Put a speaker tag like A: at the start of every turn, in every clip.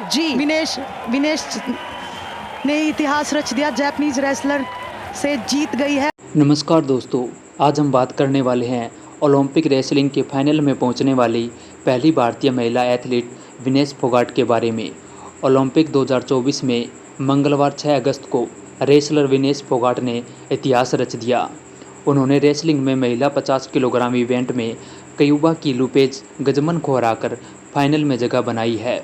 A: जी विनेश विनेश ने इतिहास रच दिया, जापानीज रेसलर से जीत गई है।
B: नमस्कार दोस्तों, आज हम बात करने वाले हैं ओलंपिक रेसलिंग के फाइनल में पहुंचने वाली पहली भारतीय महिला एथलीट विनेश फोगाट के बारे में। ओलंपिक 2024 में मंगलवार 6 अगस्त को रेसलर विनेश फोगाट ने इतिहास रच दिया। उन्होंने रेसलिंग में महिला 50 किलोग्राम इवेंट में क्यूबा की लुपेज गजमन को हराकर फाइनल में जगह बनाई है।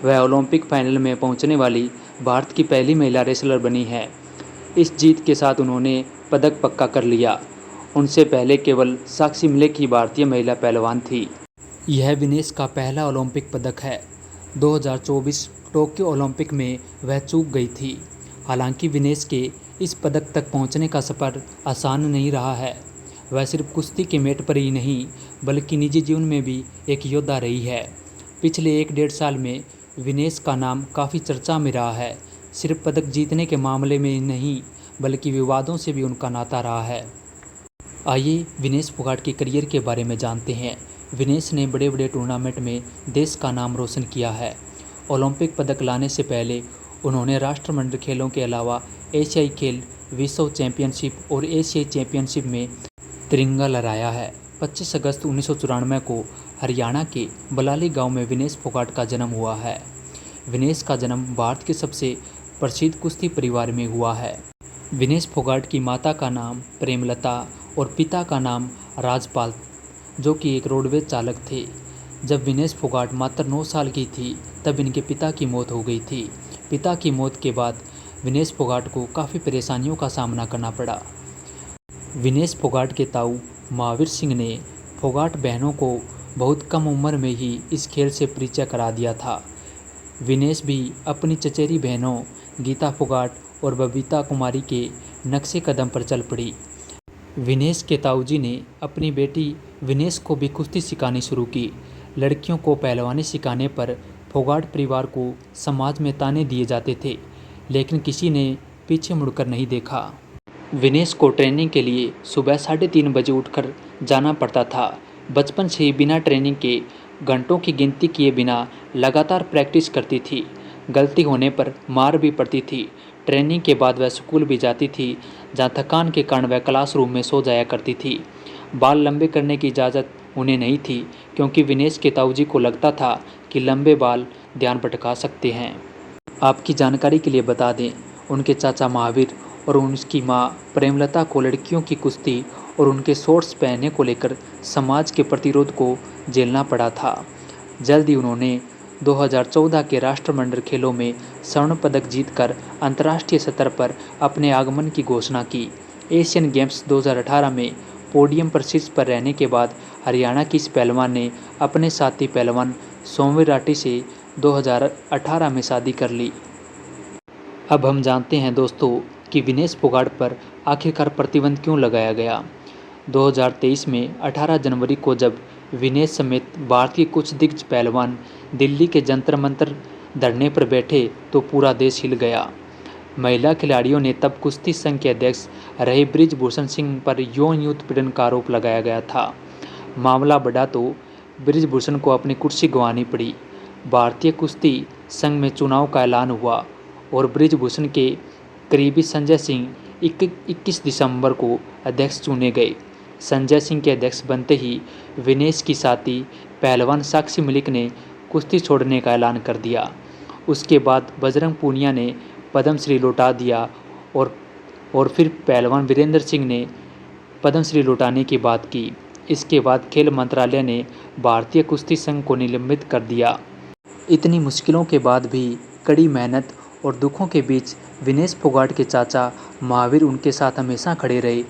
B: वह ओलंपिक फाइनल में पहुंचने वाली भारत की पहली महिला रेसलर बनी है। इस जीत के साथ उन्होंने पदक पक्का कर लिया। उनसे पहले केवल साक्षी मलिक ही भारतीय महिला पहलवान थी। यह विनेश का पहला ओलंपिक पदक है। 2024 टोक्यो ओलंपिक में वह चूक गई थी। हालांकि विनेश के इस पदक तक पहुंचने का सफ़र आसान नहीं रहा है। वह सिर्फ कुश्ती के मैट पर ही नहीं बल्कि निजी जीवन में भी एक योद्धा रही है। पिछले 1-1.5 साल में विनेश का नाम काफ़ी चर्चा में रहा है। सिर्फ पदक जीतने के मामले में ही नहीं बल्कि विवादों से भी उनका नाता रहा है। आइए विनेश फोगाट के करियर के बारे में जानते हैं। विनेश ने बड़े बड़े टूर्नामेंट में देश का नाम रोशन किया है। ओलंपिक पदक लाने से पहले उन्होंने राष्ट्रमंडल खेलों के अलावा एशियाई खेल, विश्व चैंपियनशिप और एशियाई चैंपियनशिप में तिरंगा लहराया है। 25 अगस्त 1994 को हरियाणा के बलाली गांव में विनेश फोगाट का जन्म हुआ है। विनेश का जन्म भारत के सबसे प्रसिद्ध कुश्ती परिवार में हुआ है। विनेश फोगाट की माता का नाम प्रेमलता और पिता का नाम राजपाल, जो कि एक रोडवेज चालक थे। जब विनेश फोगाट मात्र 9 साल की थी तब इनके पिता की मौत हो गई थी। पिता की मौत के बाद विनेश फोगाट को काफ़ी परेशानियों का सामना करना पड़ा। विनेश फोगाट के ताऊ महावीर सिंह ने फोगाट बहनों को बहुत कम उम्र में ही इस खेल से परिचय करा दिया था। विनेश भी अपनी चचेरी बहनों गीता फोगाट और बबीता कुमारी के नक्शे कदम पर चल पड़ी। विनेश के ताऊजी ने अपनी बेटी विनेश को भी कुश्ती सिखानी शुरू की। लड़कियों को पहलवानी सिखाने पर फोगाट परिवार को समाज में ताने दिए जाते थे, लेकिन किसी ने पीछे मुड़कर नहीं देखा। विनेश को ट्रेनिंग के लिए सुबह 3:30 बजे उठकर जाना पड़ता था। बचपन से ही बिना ट्रेनिंग के घंटों की गिनती किए बिना लगातार प्रैक्टिस करती थी। गलती होने पर मार भी पड़ती थी। ट्रेनिंग के बाद वह स्कूल भी जाती थी, जहां थकान के कारण वह क्लासरूम में सो जाया करती थी। बाल लंबे करने की इजाज़त उन्हें नहीं थी, क्योंकि विनेश के ताऊजी को लगता था कि लंबे बाल ध्यान भटका सकते हैं। आपकी जानकारी के लिए बता दें, उनके चाचा महावीर और उनकी मां प्रेमलता को लड़कियों की कुश्ती और उनके शॉर्ट्स पहनने को लेकर समाज के प्रतिरोध को झेलना पड़ा था। जल्द ही उन्होंने 2014 के राष्ट्रमंडल खेलों में स्वर्ण पदक जीतकर अंतर्राष्ट्रीय स्तर पर अपने आगमन की घोषणा की। एशियन गेम्स 2018 में पोडियम पर शीर्ष पर रहने के बाद हरियाणा की इस पहलवान ने अपने साथी पहलवान सौम्य राठी से 2018 में शादी कर ली। अब हम जानते हैं दोस्तों कि विनेश फोगाट पर आखिरकार प्रतिबंध क्यों लगाया गया। 2023 में 18 जनवरी को जब विनेश समेत भारत के कुछ दिग्गज पहलवान दिल्ली के जंतर मंतर धरने पर बैठे तो पूरा देश हिल गया। महिला खिलाड़ियों ने तब कुश्ती संघ के अध्यक्ष रहे बृजभूषण सिंह पर यौन उत्पीड़न का आरोप लगाया गया था। मामला बढ़ा तो बृजभूषण को अपनी कुर्सी गंवानी पड़ी। भारतीय कुश्ती संघ में चुनाव का ऐलान हुआ और बृजभूषण के करीबी संजय सिंह 21 दिसंबर को अध्यक्ष चुने गए। संजय सिंह के अध्यक्ष बनते ही विनेश की साथी पहलवान साक्षी मलिक ने कुश्ती छोड़ने का ऐलान कर दिया। उसके बाद बजरंग पूनिया ने पद्मश्री लौटा दिया और फिर पहलवान वीरेंद्र सिंह ने पद्मश्री लौटाने की बात की। इसके बाद खेल मंत्रालय ने भारतीय कुश्ती संघ को निलंबित कर दिया। इतनी मुश्किलों के बाद भी कड़ी मेहनत और दुखों के बीच विनेश फोगाट के चाचा महावीर उनके साथ हमेशा खड़े रहे।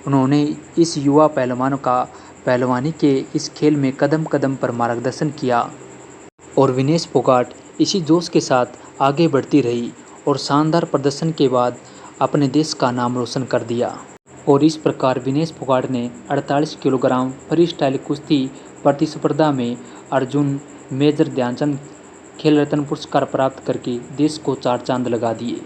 B: उन्होंने इस युवा पहलवान का पहलवानी के इस खेल में कदम कदम पर मार्गदर्शन किया और विनेश फोगाट इसी जोश के साथ आगे बढ़ती रही और शानदार प्रदर्शन के बाद अपने देश का नाम रोशन कर दिया। और इस प्रकार विनेश फोगाट ने 48 किलोग्राम फ्री स्टाइल कुश्ती प्रतिस्पर्धा में अर्जुन मेजर ध्यानचंद खेल रत्न पुरस्कार प्राप्त करके देश को 4 चांद लगा दिए।